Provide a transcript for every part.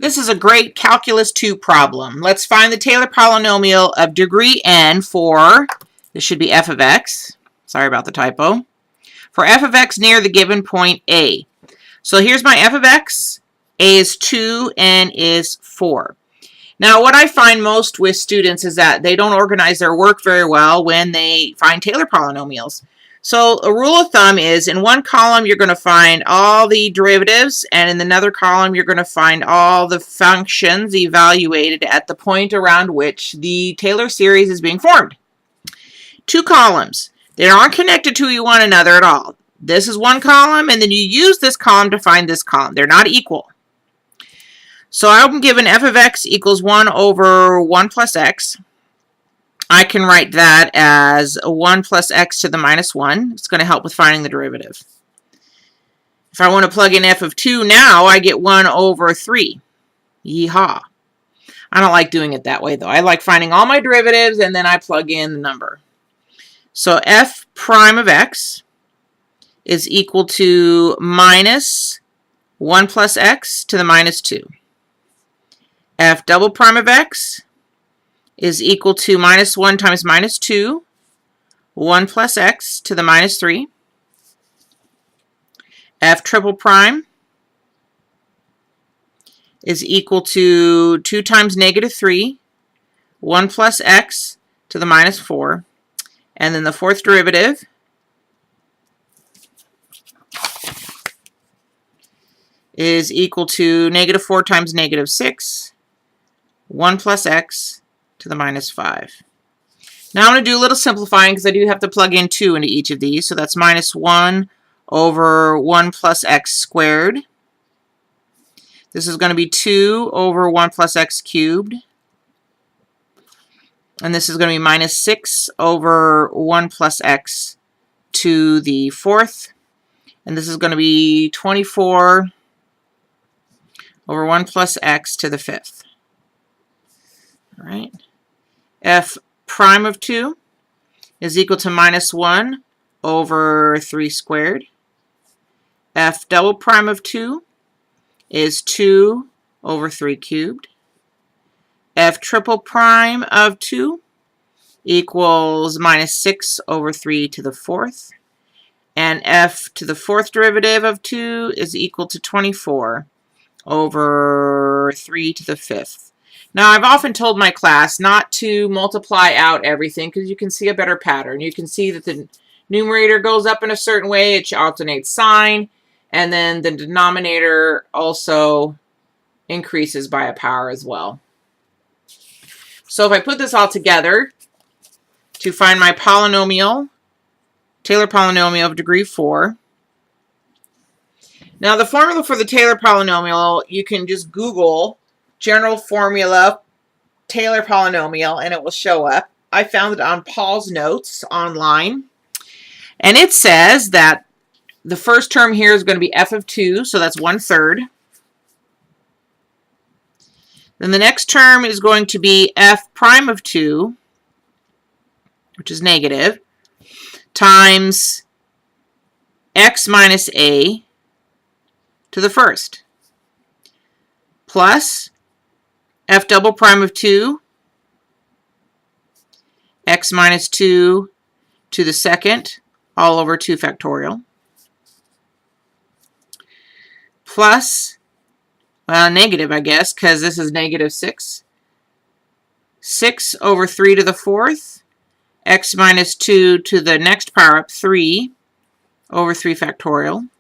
This is a great Calculus 2 problem. Let's find the Taylor polynomial of degree n for, this should be f of x. Sorry about the typo. For f of x near the given point A. So here's my f of x. A is 2, n is 4. Now what I find most with students is that they don't organize their work very well when they find Taylor polynomials. So a rule of thumb is in one column you're going to find all the derivatives, and in another column you're going to find all the functions evaluated at the point around which the Taylor series is being formed. Two columns. They aren't connected to one another at all. This is one column, and then you use this column to find this column. They're not equal. So I'm given f of x equals 1 over 1 plus x. I can write that as 1 plus x to the minus 1. It's going to help with finding the derivative. If I want to plug in f of 2 now, I get 1 over 3. Yeehaw. I don't like doing it that way, though. I like finding all my derivatives, and then I plug in the number. So f prime of x is equal to minus 1 plus x to the minus 2. F double prime of x is equal to minus 1 times minus 2, 1 plus x to the minus 3. F triple prime is equal to 2 times negative 3, 1 plus x to the minus 4. And then the fourth derivative is equal to negative 4 times negative 6, 1 plus x to the minus 5. Now I'm going to do a little simplifying because I do have to plug in 2 into each of these. So that's minus 1 over 1 plus x squared. This is going to be 2 over 1 plus x cubed. And this is going to be minus 6 over 1 plus x to the fourth. And this is going to be 24 over 1 plus x to the fifth. All right. F prime of 2 is equal to minus 1 over 3 squared. F double prime of 2 is 2 over 3 cubed. F triple prime of 2 equals minus 6 over 3 to the fourth. And f to the fourth derivative of 2 is equal to 24 over 3 to the fifth. Now, I've often told my class not to multiply out everything because you can see a better pattern. You can see that the numerator goes up in a certain way. It alternates sign. And then the denominator also increases by a power as well. So if I put this all together to find my polynomial, Taylor polynomial of degree 4. Now, the formula for the Taylor polynomial, you can just Google general formula Taylor polynomial and it will show up. I found it on Paul's notes online. And it says that the first term here is going to be f of 2, so that's 1/3. Then the next term is going to be f prime of 2, which is negative, times x minus a to the first, plus f double prime of 2, x minus 2 to the second, all over 2 factorial, plus, well, negative, I guess, because this is negative 6. 6 over 3 to the fourth, x minus 2 to the next power up, 3 over 3 factorial,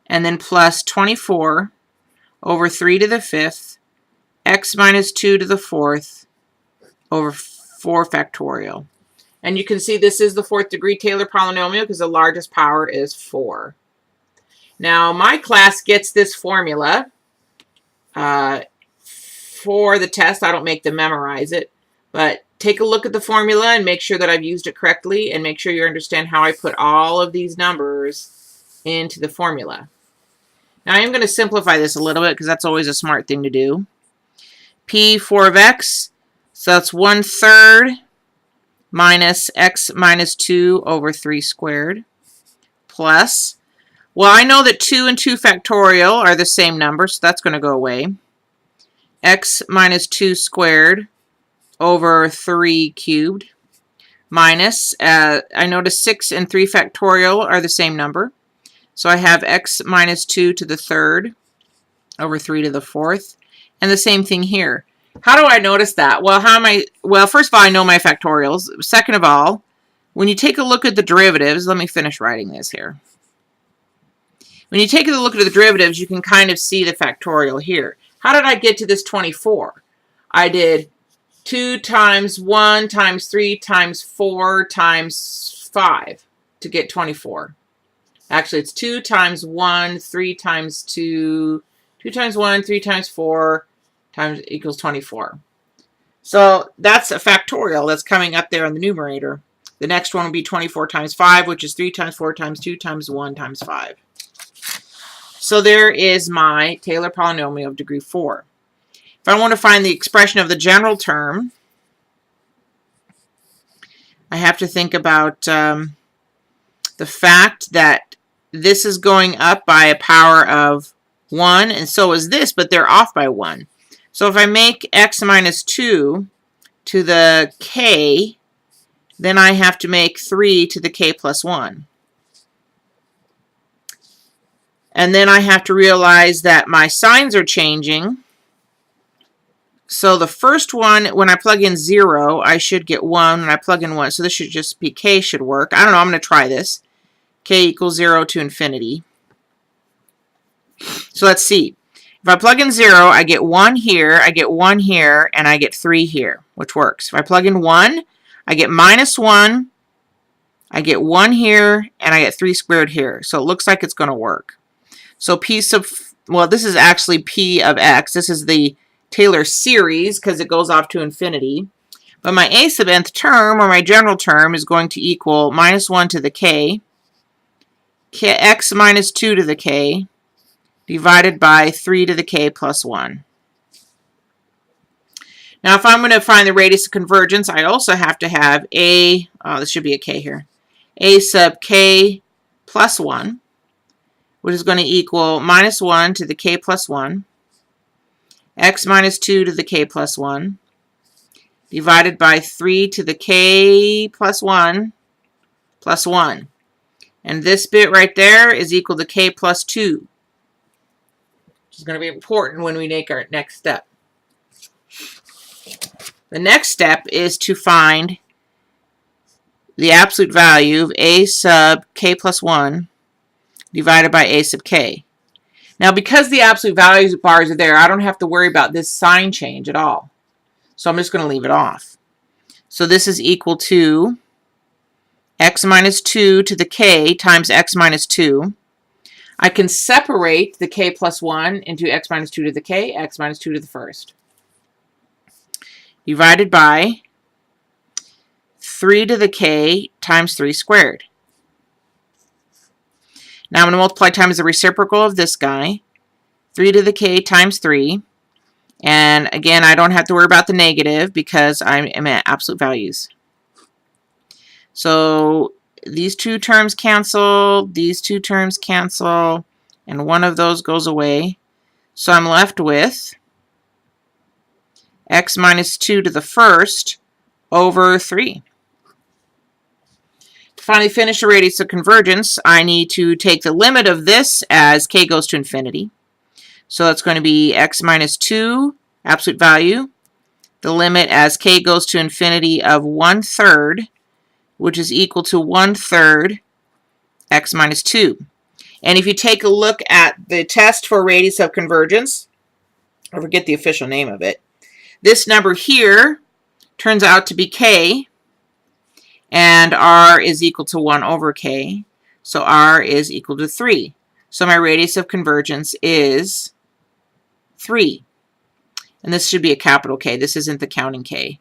and then plus 24 over 3 to the fifth, x minus 2 to the fourth over 4 factorial. And you can see this is the fourth degree Taylor polynomial because the largest power is 4. Now, my class gets this formula for the test. I don't make them memorize it, but take a look at the formula and make sure that I've used it correctly and make sure you understand how I put all of these numbers into the formula. Now, I am going to simplify this a little bit because that's always a smart thing to do. P4 of x, so that's 1/3 minus x minus 2 over 3 squared, plus, well, I know that 2 and 2 factorial are the same number, so that's going to go away. x minus 2 squared over 3 cubed minus, I notice 6 and 3 factorial are the same number. So I have x minus 2 to the third over 3 to the fourth. And the same thing here. How do I notice that? Well, well, first of all, I know my factorials. Second of all, when you take a look at the derivatives, let me finish writing this here. When you take a look at the derivatives, you can kind of see the factorial here. How did I get to this 24? I did 2 times 1 times 3 times 4 times 5 to get 24. Actually, it's 2 times 1, 3 times 2, 2 times 1, 3 times 4 times equals 24. So that's a factorial that's coming up there in the numerator. The next one will be 24 times 5, which is 3 times 4 times 2 times 1 times 5. So there is my Taylor polynomial of degree 4. If I want to find the expression of the general term, I have to think about the fact that this is going up by a power of 1, and so is this, but they're off by 1. So if I make x minus 2 to the k, then I have to make 3 to the k plus 1. And then I have to realize that my signs are changing. So the first one, when I plug in 0, I should get 1. When I plug in 1, so this should just be k should work. I don't know, I'm going to try this. K equals 0 to infinity. So let's see. If I plug in 0, I get 1 here, I get 1 here, and I get 3 here, which works. If I plug in 1, I get minus 1, I get 1 here, and I get 3 squared here. So it looks like it's going to work. So P sub, well, this is actually P of x. This is the Taylor series because it goes off to infinity. But my a sub nth term, or my general term, is going to equal minus 1 to the k, x minus 2 to the k, divided by 3 to the k plus 1. Now, if I'm going to find the radius of convergence, I also have to have a, this should be a k here, a sub k plus 1, which is going to equal minus 1 to the k plus 1, x minus 2 to the k plus 1, divided by 3 to the k plus 1, plus 1. And this bit right there is equal to k plus 2, which is going to be important when we make our next step. The next step is to find the absolute value of a sub k plus 1 divided by a sub k. Now, because the absolute values bars are there, I don't have to worry about this sign change at all. So I'm just going to leave it off. So this is equal to x minus 2 to the k times x minus 2. I can separate the k plus 1 into x minus 2 to the k, x minus 2 to the first. Divided by 3 to the k times 3 squared. Now I'm going to multiply times the reciprocal of this guy, 3 to the k times 3. And again, I don't have to worry about the negative because I am at absolute values. So these two terms cancel, these two terms cancel, and one of those goes away. So I'm left with x minus 2 to the first over 3. To finally finish the radius of convergence, I need to take the limit of this as k goes to infinity. So that's going to be x minus 2, absolute value, the limit as k goes to infinity of 1/3, which is equal to 1/3 x minus 2. And if you take a look at the test for radius of convergence, I forget the official name of it, this number here turns out to be k, and r is equal to 1 over k, so r is equal to 3. So my radius of convergence is 3. And this should be a capital K. This isn't the counting K.